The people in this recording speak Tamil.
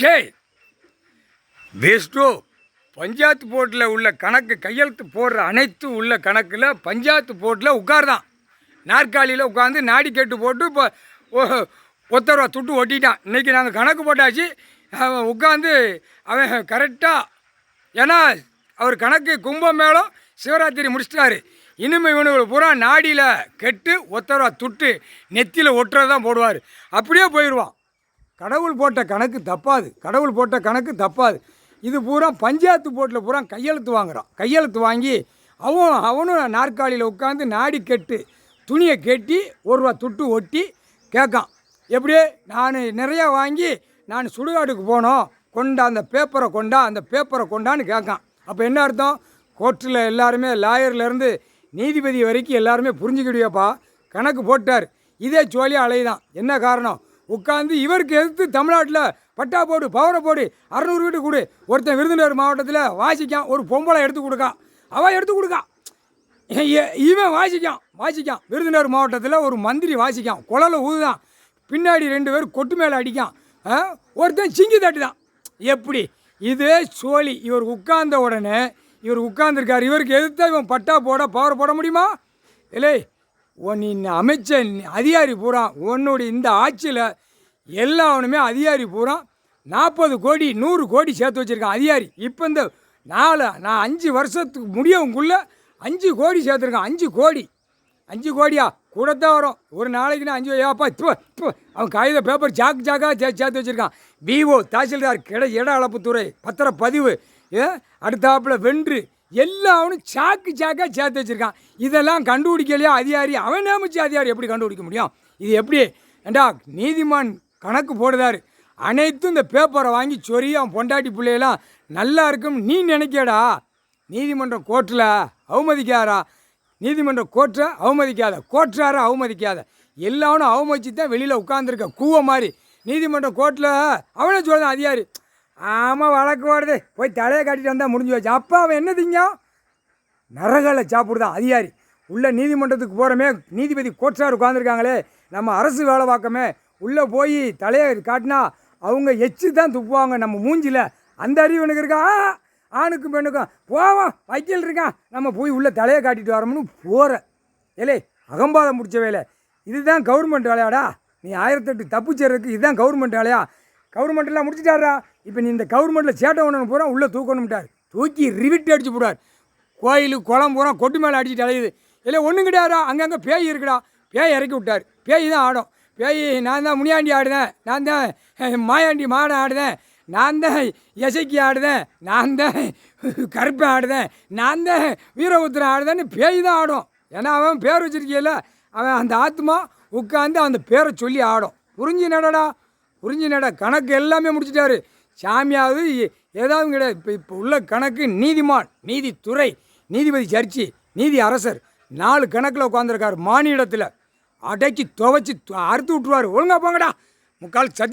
ஷே வேஸ்டோ பஞ்சாயத்து போர்ட்டில் உள்ள கணக்கு கையெழுத்து போடுற அனைத்து உள்ள கணக்கில் பஞ்சாயத்து போர்ட்டில் உட்கார்தான் நாற்காலியில் உட்காந்து நாடி கேட்டு போட்டு இப்போ ஒத்தரவா துட்டு ஒட்டிட்டான். இன்றைக்கி நாங்கள் கணக்கு போட்டாச்சு. அவன் உட்காந்து அவன் கரெக்டாக, ஏன்னா அவர் கணக்கு கும்பமேளம் சிவராத்திரி முடிச்சிட்டாரு. இனிமே இவனுங்களை பூரா நாடியில் கெட்டு ஒத்தரவா துட்டு நெத்தியில் ஒட்டுறது தான் போடுவார். அப்படியே போயிடுவான். கடவுள் போட்ட கணக்கு தப்பாது, கடவுள் போட்ட கணக்கு தப்பாது. இது பூரா பஞ்சாயத்து போர்ட்டில் பூரா கையெழுத்து வாங்குகிறான். கையெழுத்து வாங்கி அவனும் நாற்காலியில் உட்காந்து நாடி கெட்டு துணியை கெட்டி ரூபா துட்டு ஒட்டி கேட்கான். எப்படியே நான் நிறையா வாங்கி நான் சுடுகாட்டுக்கு போனோம், கொண்டா அந்த பேப்பரை கொண்டான்னு கேட்கான். அப்போ என்ன அர்த்தம்? கோர்ட்டில் எல்லாருமே லாயர்லேருந்து நீதிபதி வரைக்கும் எல்லாருமே புரிஞ்சுக்கிடுவேப்பா, கணக்கு போட்டார். இதே சோழியாக அலைதான். என்ன காரணம்? உட்காந்து இவருக்கு எதிர்த்து தமிழ்நாட்டில் பட்டா போடு, பவரை போடு, 600 வீட்டு கொடு. ஒருத்தன் விருதுநகர் மாவட்டத்தில் வாசிக்கான், ஒரு பொம்பளை எடுத்து கொடுக்கான், அவன் எடுத்து கொடுக்கான். இவன் வாசிக்கான். விருதுநகர் மாவட்டத்தில் ஒரு மந்திரி வாசிக்கான், குழலை ஊதுதான், பின்னாடி 2 பேர் கொட்டு மேலே அடிக்கான், ஒருத்தன் சிங்கி தட்டு தான். எப்படி? இதே சோழி. இவர் உட்கார்ந்த உடனே இவர் உட்கார்ந்துருக்கார், இவருக்கு எதிர்த்தா இவன் பட்டா போட பவரை போட முடியுமா? இல்லை, நீ அமைச்சர் அதிகாரி பூரா உன்னுடைய இந்த ஆட்சியில் எல்லாவனுமே அதிகாரி பூரா 40 கோடி 100 கோடி சேர்த்து வச்சுருக்கான் அதிகாரி. இப்போ இந்த நான் 5 வருஷத்துக்கு முடியவுக்குள்ளே 5 கோடி சேர்த்துருக்கான். 5 கோடியா கூடத்தான் வரும். ஒரு நாளைக்குன்னா 5 ஏப்பா இப்போ அவன் காகித பேப்பர் சாக்காக சேர்த்து வச்சுருக்கான். விஓ, தாசில்தார், இட அளப்புத்துறை, பத்திரப்பதிவு, அடுத்தாப்பில் வென்று எல்லாவனும் சாக்காக சேர்த்து வச்சுருக்கான். இதெல்லாம் கண்டுபிடிக்கலையா அதிகாரி? அவன் நியமிச்ச அதிகாரி எப்படி கண்டுபிடிக்க முடியும்? இது எப்படி? ஏண்டா, நீதிமான் கணக்கு போடுதார், அனைத்தும் இந்த பேப்பரை வாங்கி சொறி அவன் பொண்டாட்டி பிள்ளையெல்லாம் நல்லா இருக்கும் நீ நினைக்கடா. நீதிமன்றம் கோர்ட்டில் அவமதிக்காரா? நீதிமன்ற கோர்ட்டை அவமதிக்காத, கோர்ட்டாரை அவமதிக்காத, எல்லாவனும் அவமதிச்சு தான் வெளியில் உட்காந்துருக்க கூவ மாதிரி. நீதிமன்ற கோர்ட்டில் அவனே சொல்லுதான் அதிகாரி, ஆமாம் வழக்கு ஓடுது, போய் தலையை காட்டிட்டு வந்தால் முடிஞ்சு வச்சு. அப்போ அவன் என்ன திங்கான்? நரகளை சாப்பிடுதான் அதிகாரி. உள்ள நீதிமன்றத்துக்கு போகிறோமே, நீதிபதி கோர்ட்டார் உட்காந்துருக்காங்களே, நம்ம அரசு வேலை பார்க்கமே, உள்ளே போய் தலையை காட்டினா அவங்க எச்சு தான் துப்புவாங்க நம்ம மூஞ்சில். அந்த அறிவு எனக்கு இருக்கா? ஆணுக்கும் பெண்ணுக்கும் போவோம், வக்கீல் இருக்கான், நம்ம போய் உள்ளே தலையை காட்டிட்டு வரோம்னு போகிற ஏலே அகம்பாதம் முடிச்ச வேலை. இதுதான் கவர்மெண்ட் வேலையாடா? நீ 1008 தப்பு செய்கிறதுக்கு இதுதான் கவர்மெண்ட் வேலையா? கவர்மெண்ட்டெல்லாம் முடிச்சுட்டாரா? இப்போ நீ இந்த கவர்மெண்ட்டில் சேட்டை ஒன்று பூரா உள்ளே தூக்கணும்ட்டார், தூக்கி ரிவிட்டு அடிச்சு போடுவார். கோயில் குளம் பூரா கொட்டு மேலே அடிச்சுட்டு அலையுது. இல்லை ஒன்றும் கிடையாதா? அங்கங்கே பேய் இருக்குடா, பேய் இறக்கி விட்டார். பேய் தான் ஆடும். பேய் நான் தான் முனியாண்டி ஆடுதேன், நான் தான் மாயாண்டி மாடை ஆடுதேன், நான் தான் எசைக்கி ஆடுதேன், நான் தான் கருப்பேன் ஆடுதேன், நான் தான் வீரபுத்திரன் ஆடுதேன்னு பேய் தான் ஆடும். ஏன்னா அவன் பேர் வச்சிருக்கல, அவன் அந்த ஆத்மா உட்காந்து அந்த பேரை சொல்லி ஆடும். புரிஞ்சு நட கணக்கு எல்லாமே முடிச்சிட்டாரு. சாமியாவது ஏதாவது கிடையாது. இப்போ உள்ள கணக்கு நீதிமான், நீதித்துறை, நீதிபதி, ஜட்ஜி, நீதி அரசர் 4 கணக்கில் உட்காந்துருக்காரு. மானிடத்தில் அடக்கி துவைச்சி அறுத்து விட்டுருவார். ஒழுங்கா போங்கடா. முக்கால் சதி.